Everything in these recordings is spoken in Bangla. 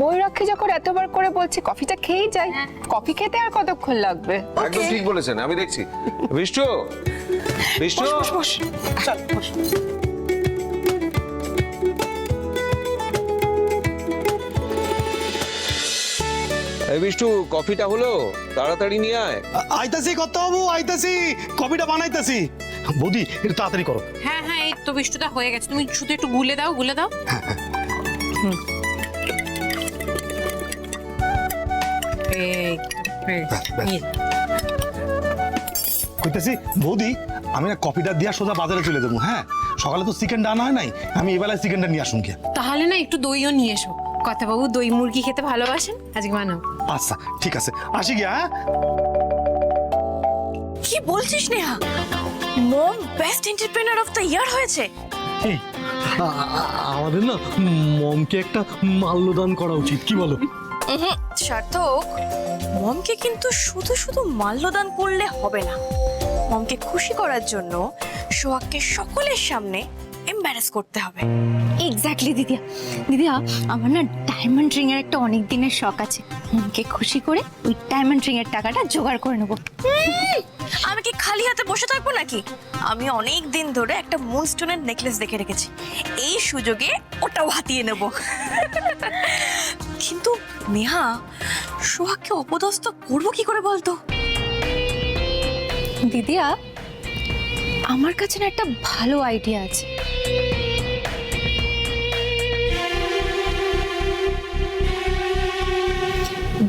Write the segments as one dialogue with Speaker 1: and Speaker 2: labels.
Speaker 1: ময়ূরাক্ষী যখন এতবার করে বলছি কফিটা খেয়েই যাই, কফি খেতে আর কতক্ষণ লাগবে?
Speaker 2: একদম ঠিক বলেছেন, আমি দেখছি। বিষ্টু, বিষ্টু,
Speaker 3: চল বস।
Speaker 2: এই বিষ্টু, কফিটা হলো? তাড়াতাড়ি নিয়ে আয়।
Speaker 4: আইতাছি কত বাবু, আইতাছি, কফিটা বানাইতাছি। বৌদি একটু তাড়াতাড়ি করো।
Speaker 5: হ্যাঁ হ্যাঁ, এই তো বিষ্টুটা হয়ে গেছে, তুমি শুধু একটু গুলে দাও, গুলে দাও।
Speaker 4: কইতাছি বৌদি, আমি না কফিটা দিয়া সোজা বাজারে চলে যাবো। হ্যাঁ, সকালে তো চিকেনটা আনা হয় নাই, আমি এবেলায় চিকেনটা নিয়ে আসুন কে।
Speaker 5: তাহলে না একটু দইও নিয়ে এসো, কথা বাবু দই মুরগি খেতে ভালোবাসেন, আজকে বানাও।
Speaker 4: আচ্ছা ঠিক আছে, আসি গিয়া। হ্যাঁ,
Speaker 3: কি বলছিস Neha? Mom best entrepreneur of the year হয়েছে।
Speaker 4: এই আমাদের না মমকে একটা মাল্যদান করা উচিত, কি বলো?
Speaker 3: সার্থক, মমকে কিন্তু শুধু শুধু মাল্যদান করলে হবে না। মমকে খুশি করার জন্য সোহাগকে সকলের সামনে এম্বারাস করতে হবে।
Speaker 6: এক্স্যাক্টলি দিদিয়া। দিদিয়া, আমার না ডায়মন্ড রিং এর একটা অনেক দিনের শখ আছে। মনকে খুশি করে ওই ডায়মন্ড রিং এর টাকাটা জোগাড় করে নেবো।
Speaker 3: আমি কি খালি হাতে বসে থাকবো নাকি? আমি অনেক দিন ধরে একটা মুনস্টোনের নেকলেস দেখে রেখেছি, এই সুযোগে ওটাও হাতিয়ে নেব। কিন্তু নেহা, সোহাগকে অপদস্থ করবো কি করে বলতো?
Speaker 6: দিদিয়া, আমার কাছে না একটা ভালো আইডিয়া আছে।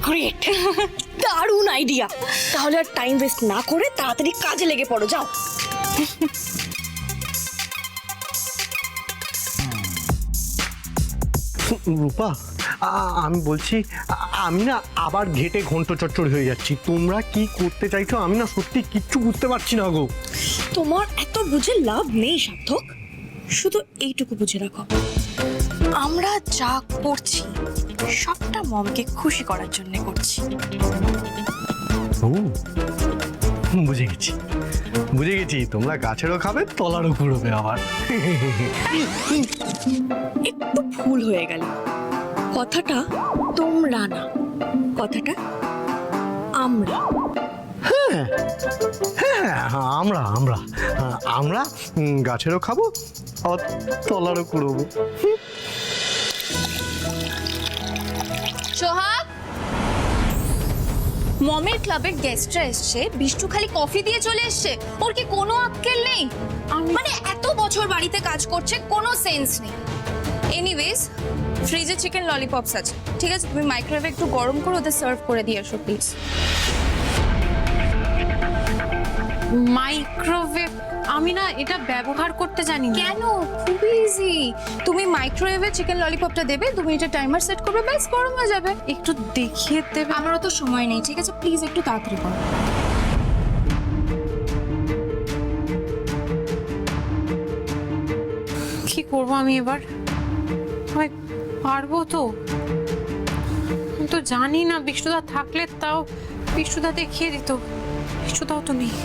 Speaker 3: গ্রেট, দারুণ আইডিয়া। তাহলে আর টাইম ওয়েস্ট না করে তাড়াতাড়ি কাজে লেগে পড়ো, যাও।
Speaker 4: রূপা, আমি বলছি, আমি না আবার ঘেটে ঘন্ট চচ্চড় হয়ে যাচ্ছি। তোমরা কি করতে চাইছো আমি না সত্যি কিচ্ছু বুঝতে পারছি না গো।
Speaker 3: তোমার এত বুঝে লাভ নেই সার্থক, শুধু এইটুকু বুঝে রাখো, আমরা যা করছি সবটা মমকে খুশি করার জন্য করছি।
Speaker 4: ও, বুঝে গেছি, বুঝে গেছি। তোমরা গাছেরও খাবে, তলারও কুড়োবে আবার।
Speaker 3: একটু ভুল হয়ে গেল, কথাটা তোমরা না, কথাটা আমরা।
Speaker 4: হ্যাঁ, আমরা আমরা আমরা গাছেরও খাবো, আবার তলারও কুড়োবো।
Speaker 6: সোহাগ, মমের ক্লাবের গেস্টরা এসছে, বিষ্টু খালি কফি দিয়ে চলে এসছে। ওর কি কোনো আক্কেল নেই? মানে এত বছর বাড়িতে কাজ করছে, কোনো সেন্স নেই। এনিওয়েজ, ফ্রিজে চিকেন ললিপপস আছে, ঠিক আছে? তুমি মাইক্রোওয়েভে একটু গরম করে ওদের সার্ভ করে দিয়ে এসো প্লিজ।
Speaker 5: মাইক্রোওয়েভ? আমি না এটা ব্যবহার করতে জানি না।
Speaker 6: কেন? খুবই ইজি। তুমি মাইক্রোওয়েভে চিকেন ললিপপটা দেবে, 2 মিনিটের টাইমার সেট করবে, ব্যাস গরম হয়ে যাবে।
Speaker 5: একটু দেখিয়ে দেবে?
Speaker 6: আমারও তো সময় নেই, ঠিক আছে? প্লিজ একটু তাড়াতাড়ি করো।
Speaker 5: কি করবো আমি এবার? আমি পারবো তো? আমি তো জানি না। বিষ্ণুদা থাকলে তাও বিষ্ণুদা দেখিয়ে দিত, বিষ্ণুদাও তো নেই।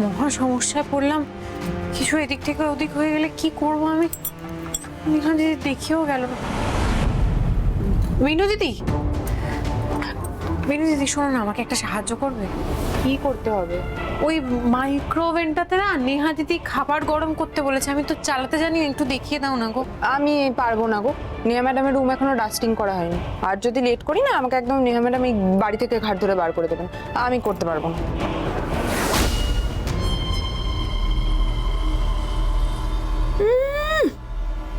Speaker 5: মহা সমস্যায় পড়লাম, কিছু এদিক থেকে ওদিক হয়ে গেলে কি করবো আমি? এখানে দিদি দেখিয়েও গেল। মিনু দিদি, মিনু দিদি শোনো না, আমাকে একটা সাহায্য করবে?
Speaker 1: কি করতে হবে?
Speaker 5: ওই মাইক্রোওভেনটাতে না নেহা দিদি খাবার গরম করতে বলেছে, আমি তো চালাতে জানি না, একটু দেখিয়ে দাও না গো।
Speaker 1: আমি পারবো না গো, নেহা ম্যাডামের রুম এখনো ডাস্টিং করা হয়নি। আর যদি লেট করি না, আমাকে একদম নেহা ম্যাডাম এই বাড়ি থেকে ঘাট ধরে বার করে দেবেন। আমি করতে পারবো না।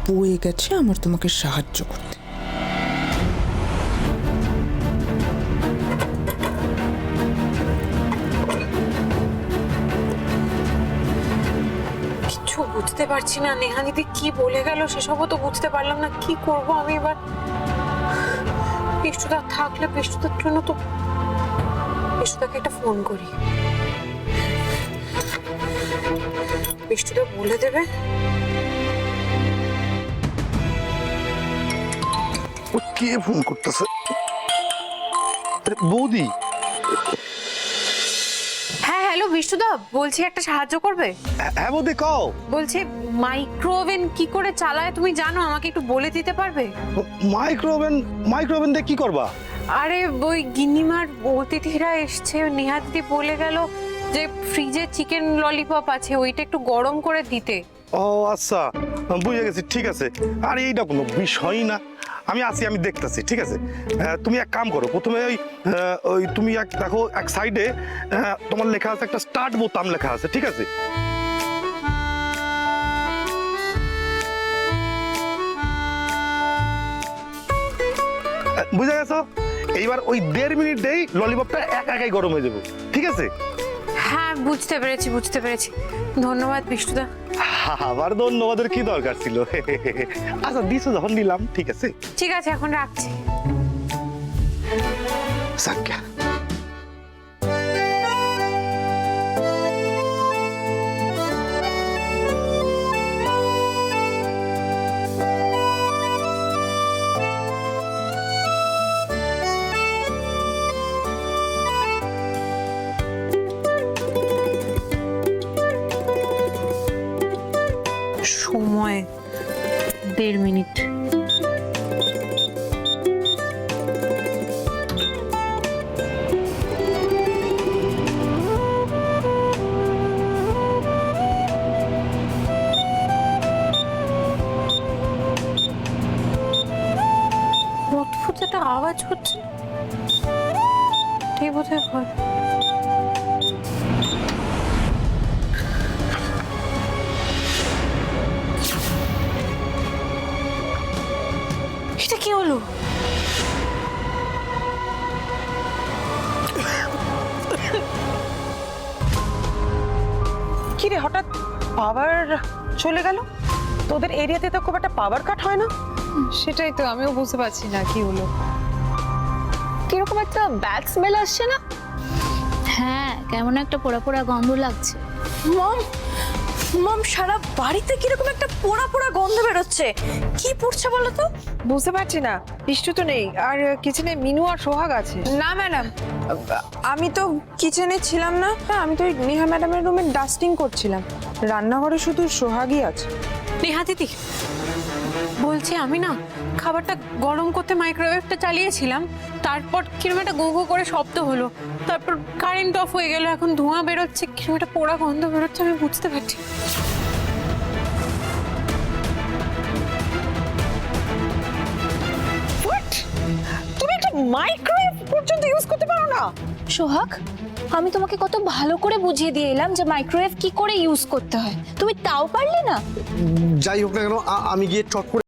Speaker 7: বয়ে গেছে আমার তোমাকে সাহায্য করতে।
Speaker 5: কিছু বুঝতে পারছি না, নেহা দিদি কি বলে গেল সেসবও তো বুঝতে পারলাম না। কি করব আমি এবার? বিষ্ণুদা থাকলে, বিষ্ণুদার জন্য তো বিষ্ণুদাকে একটা ফোন করি, বিষ্ণুদা বলে দেবে।
Speaker 4: ও কে ফোন করতেছে? বৌদি।
Speaker 5: হ্যাঁ হ্যালো বিষ্ণুদা, বলছি একটা সাহায্য করবে?
Speaker 4: হ্যাঁ বৌদি কও।
Speaker 5: বলছি মাইক্রোওভেন কি করে চালায় তুমি জানো, আমাকে একটু বলে দিতে পারবে?
Speaker 4: মাইক্রোওভেন দিয়ে কি করবা?
Speaker 5: আরে ওই গিন্নিমার অতিথিরা এসছে, নেহা দিদি বলে গেল যে ফ্রিজে চিকেন ললিপপ আছে, ওইটা একটু গরম করে দিতে।
Speaker 8: ও আচ্ছা, বুঝে গেছি, ঠিক আছে। আর এইটা কোনো বিষয় না, আমি আছি, আমি দেখতেছি, ঠিক আছে। তুমি এক কাম করো, প্রথমে ওই তুমি দেখো এক সাইডে তোমার লেখা আছে, একটা স্টার্ট বোতাম লেখা আছে, ঠিক আছে। বুঝে গেছো? এইবার ওই 1.5 মিনিটেই ললিপপটা একাই গরম হয়ে যাবে, ঠিক আছে।
Speaker 5: হ্যাঁ বুঝতে পেরেছি, বুঝতে পেরেছি। ধন্যবাদ বিষ্ণুদা।
Speaker 8: আবার ধন্যবাদের কি দরকার ছিল? আচ্ছা দিছো যখন নিলাম, ঠিক আছে।
Speaker 5: ঠিক আছে, এখন রাখছি।
Speaker 8: সাক্কা
Speaker 5: সময় 1.5 মিনিট। অদ্ভুত একটা আওয়াজ হচ্ছে, এটাই বোধহয় হয়। এটা কি হলো?
Speaker 9: কি রে, হঠাৎ পাওয়ার চলে গেল? তোদের এরিয়াতে তো খুব একটা পাওয়ার কাট হয় না।
Speaker 1: সেটাই তো আমিও বুঝতে পারছি না কি হলো।
Speaker 6: কিরকম একটা ব্যাড স্মেল আসছে না?
Speaker 10: হ্যাঁ, কেমন একটা পোড়া পোড়া গন্ধ লাগছে।
Speaker 3: মম, মম, সারা বাড়িতে কিরকম একটা পোড়া পোড়া গন্ধ বেরোচ্ছে। কি পড়ছে বলো তো?
Speaker 9: বুঝতে পারছি না, বিষ্টু তো নেই, আর কিচেনে মিনু আর সোহাগ আছে।
Speaker 1: না ম্যাডাম, আমি তো কিচেনে ছিলাম না, আমি তো ওই নেহা ম্যাডামের রুমে ডাস্টিং করছিলাম। রান্নাঘরে শুধু সোহাগই আছে।
Speaker 5: নেহা দিদি, বলছি আমি না খাবারটা গরম করতে মাইক্রোওয়েভটা চালিয়েছিলাম, তারপর কিরকম একটা গো গো করে শব্দ হলো, তারপর কারেন্ট অফ হয়ে গেল, এখন ধোঁয়া বেরোচ্ছে, কিরকম একটা পোড়া গন্ধ বেরোচ্ছে, আমি বুঝতে পারছি।
Speaker 9: তুমি একটা মাইক্রোওয়েভ পর্যন্ত ইউজ করতে পারো না?
Speaker 6: সোহাগ, আমি তোমাকে কত ভালো করে বুঝিয়ে দিয়ে এলাম যে মাইক্রোওয়েভ কি করে ইউজ করতে হয়, তুমি তাও পারলে না?
Speaker 4: যাই হোক না কেন, আমি গিয়ে চট করে